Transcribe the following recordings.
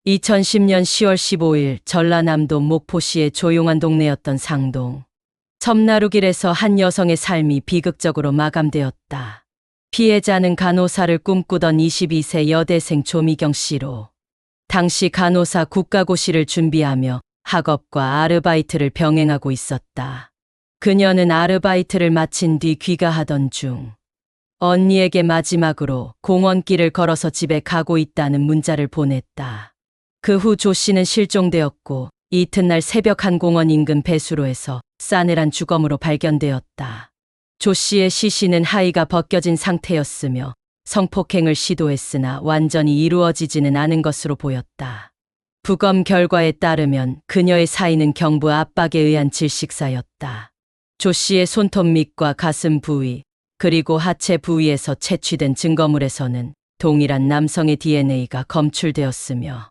2010년 10월 15일 전라남도 목포시의 조용한 동네였던 상동. 섬나루길에서 한 여성의 삶이 비극적으로 마감되었다. 피해자는 간호사를 꿈꾸던 22세 여대생 조미경 씨로. 당시 간호사 국가고시를 준비하며 학업과 아르바이트를 병행하고 있었다. 그녀는 아르바이트를 마친 뒤 귀가하던 중 언니에게 마지막으로 공원길을 걸어서 집에 가고 있다는 문자를 보냈다. 그 후 조 씨는 실종되었고 이튿날 새벽 한 공원 인근 배수로에서 싸늘한 주검으로 발견되었다. 조 씨의 시신은 하의가 벗겨진 상태였으며 성폭행을 시도했으나 완전히 이루어지지는 않은 것으로 보였다. 부검 결과에 따르면 그녀의 사인은 경부 압박에 의한 질식사였다. 조 씨의 손톱 밑과 가슴 부위 그리고 하체 부위에서 채취된 증거물에서는 동일한 남성의 DNA가 검출되었으며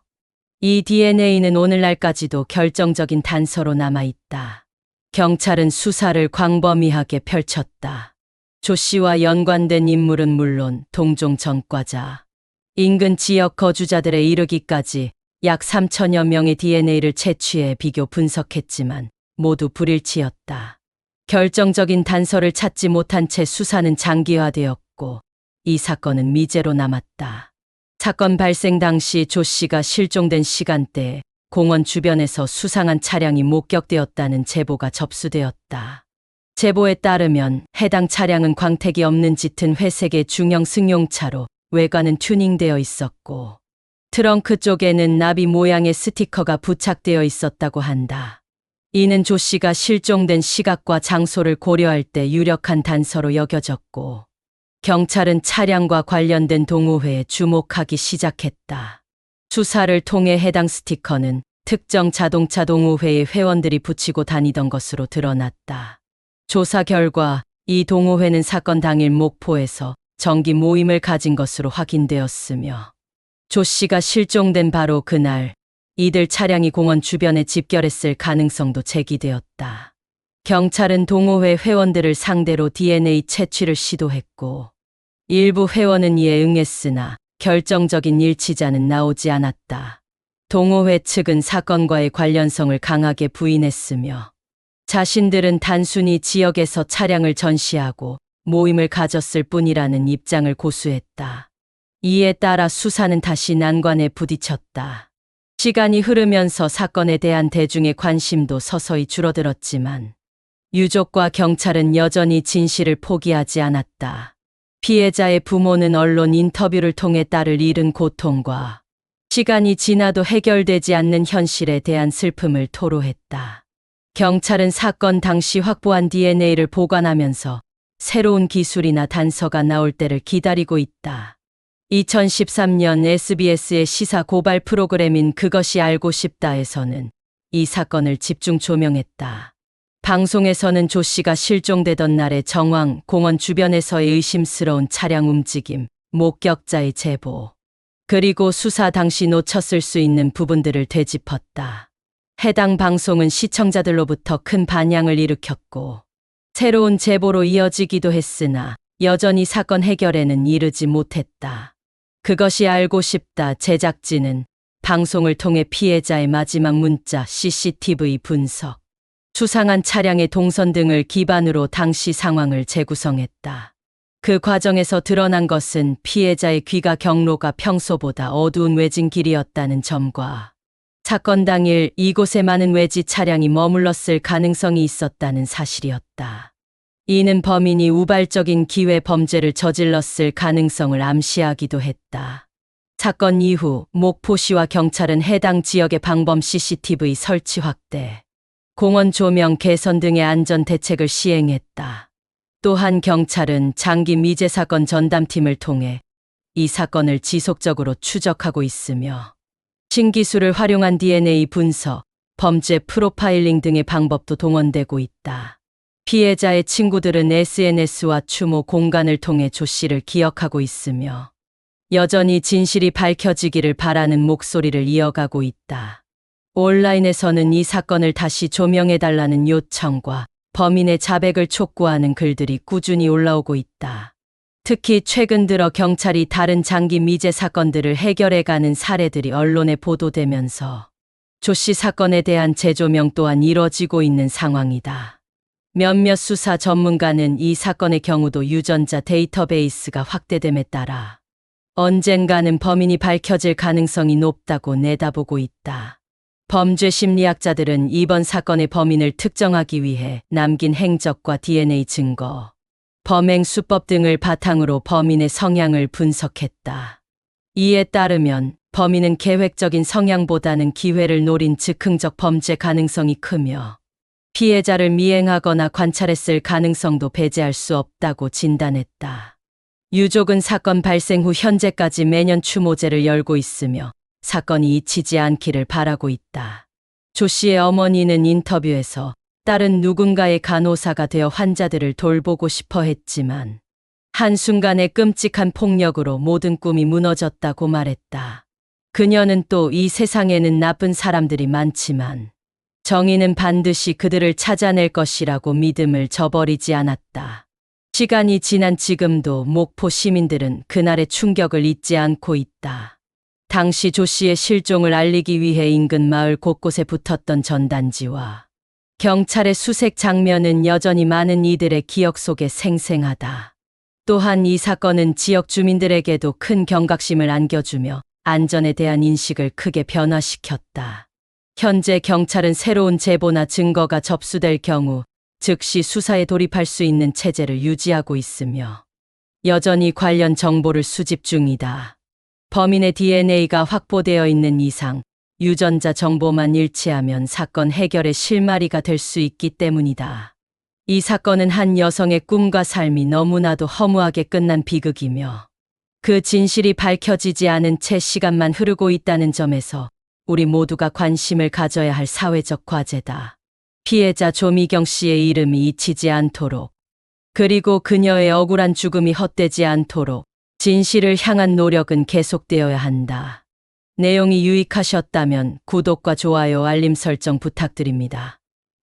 이 DNA는 오늘날까지도 결정적인 단서로 남아있다. 경찰은 수사를 광범위하게 펼쳤다. 조 씨와 연관된 인물은 물론 동종 전과자, 인근 지역 거주자들에 이르기까지 약 3천여 명의 DNA를 채취해 비교 분석했지만 모두 불일치였다. 결정적인 단서를 찾지 못한 채 수사는 장기화되었고 이 사건은 미제로 남았다. 사건 발생 당시 조 씨가 실종된 시간대에 공원 주변에서 수상한 차량이 목격되었다는 제보가 접수되었다. 제보에 따르면 해당 차량은 광택이 없는 짙은 회색의 중형 승용차로 외관은 튜닝되어 있었고 트렁크 쪽에는 나비 모양의 스티커가 부착되어 있었다고 한다. 이는 조 씨가 실종된 시각과 장소를 고려할 때 유력한 단서로 여겨졌고 경찰은 차량과 관련된 동호회에 주목하기 시작했다. 수사를 통해 해당 스티커는 특정 자동차 동호회의 회원들이 붙이고 다니던 것으로 드러났다. 조사 결과 이 동호회는 사건 당일 목포에서 정기 모임을 가진 것으로 확인되었으며 조 씨가 실종된 바로 그날 이들 차량이 공원 주변에 집결했을 가능성도 제기되었다. 경찰은 동호회 회원들을 상대로 DNA 채취를 시도했고 일부 회원은 이에 응했으나 결정적인 일치자는 나오지 않았다. 동호회 측은 사건과의 관련성을 강하게 부인했으며 자신들은 단순히 지역에서 차량을 전시하고 모임을 가졌을 뿐이라는 입장을 고수했다. 이에 따라 수사는 다시 난관에 부딪혔다. 시간이 흐르면서 사건에 대한 대중의 관심도 서서히 줄어들었지만 유족과 경찰은 여전히 진실을 포기하지 않았다. 피해자의 부모는 언론 인터뷰를 통해 딸을 잃은 고통과 시간이 지나도 해결되지 않는 현실에 대한 슬픔을 토로했다. 경찰은 사건 당시 확보한 DNA를 보관하면서 새로운 기술이나 단서가 나올 때를 기다리고 있다. 2013년 SBS의 시사 고발 프로그램인 그것이 알고 싶다에서는 이 사건을 집중 조명했다. 방송에서는 조 씨가 실종되던 날의 정황, 공원 주변에서의 의심스러운 차량 움직임, 목격자의 제보, 그리고 수사 당시 놓쳤을 수 있는 부분들을 되짚었다. 해당 방송은 시청자들로부터 큰 반향을 일으켰고 새로운 제보로 이어지기도 했으나 여전히 사건 해결에는 이르지 못했다. 그것이 알고 싶다 제작진은 방송을 통해 피해자의 마지막 문자, CCTV 분석, 수상한 차량의 동선 등을 기반으로 당시 상황을 재구성했다. 그 과정에서 드러난 것은 피해자의 귀가 경로가 평소보다 어두운 외진 길이었다는 점과 사건 당일 이곳에 많은 외지 차량이 머물렀을 가능성이 있었다는 사실이었다. 이는 범인이 우발적인 기회 범죄를 저질렀을 가능성을 암시하기도 했다. 사건 이후 목포시와 경찰은 해당 지역의 방범 CCTV 설치 확대, 공원 조명 개선 등의 안전 대책을 시행했다. 또한 경찰은 장기 미제 사건 전담팀을 통해 이 사건을 지속적으로 추적하고 있으며 신기술을 활용한 DNA 분석, 범죄 프로파일링 등의 방법도 동원되고 있다. 피해자의 친구들은 SNS와 추모 공간을 통해 조 씨를 기억하고 있으며 여전히 진실이 밝혀지기를 바라는 목소리를 이어가고 있다. 온라인에서는 이 사건을 다시 조명해달라는 요청과 범인의 자백을 촉구하는 글들이 꾸준히 올라오고 있다. 특히 최근 들어 경찰이 다른 장기 미제 사건들을 해결해가는 사례들이 언론에 보도되면서 조 씨 사건에 대한 재조명 또한 이뤄지고 있는 상황이다. 몇몇 수사 전문가는 이 사건의 경우도 유전자 데이터베이스가 확대됨에 따라 언젠가는 범인이 밝혀질 가능성이 높다고 내다보고 있다. 범죄 심리학자들은 이번 사건의 범인을 특정하기 위해 남긴 행적과 DNA 증거, 범행 수법 등을 바탕으로 범인의 성향을 분석했다. 이에 따르면 범인은 계획적인 성향보다는 기회를 노린 즉흥적 범죄 가능성이 크며 피해자를 미행하거나 관찰했을 가능성도 배제할 수 없다고 진단했다. 유족은 사건 발생 후 현재까지 매년 추모제를 열고 있으며 사건이 잊히지 않기를 바라고 있다. 조 씨의 어머니는 인터뷰에서 딸은 누군가의 간호사가 되어 환자들을 돌보고 싶어 했지만 한순간의 끔찍한 폭력으로 모든 꿈이 무너졌다고 말했다. 그녀는 또 이 세상에는 나쁜 사람들이 많지만 정의는 반드시 그들을 찾아낼 것이라고 믿음을 저버리지 않았다. 시간이 지난 지금도 목포 시민들은 그날의 충격을 잊지 않고 있다. 당시 조 씨의 실종을 알리기 위해 인근 마을 곳곳에 붙었던 전단지와 경찰의 수색 장면은 여전히 많은 이들의 기억 속에 생생하다. 또한 이 사건은 지역 주민들에게도 큰 경각심을 안겨주며 안전에 대한 인식을 크게 변화시켰다. 현재 경찰은 새로운 제보나 증거가 접수될 경우 즉시 수사에 돌입할 수 있는 체제를 유지하고 있으며 여전히 관련 정보를 수집 중이다. 범인의 DNA가 확보되어 있는 이상 유전자 정보만 일치하면 사건 해결의 실마리가 될 수 있기 때문이다. 이 사건은 한 여성의 꿈과 삶이 너무나도 허무하게 끝난 비극이며 그 진실이 밝혀지지 않은 채 시간만 흐르고 있다는 점에서 우리 모두가 관심을 가져야 할 사회적 과제다. 피해자 조미경 씨의 이름이 잊히지 않도록, 그리고 그녀의 억울한 죽음이 헛되지 않도록 진실을 향한 노력은 계속되어야 한다. 내용이 유익하셨다면 구독과 좋아요, 알림 설정 부탁드립니다.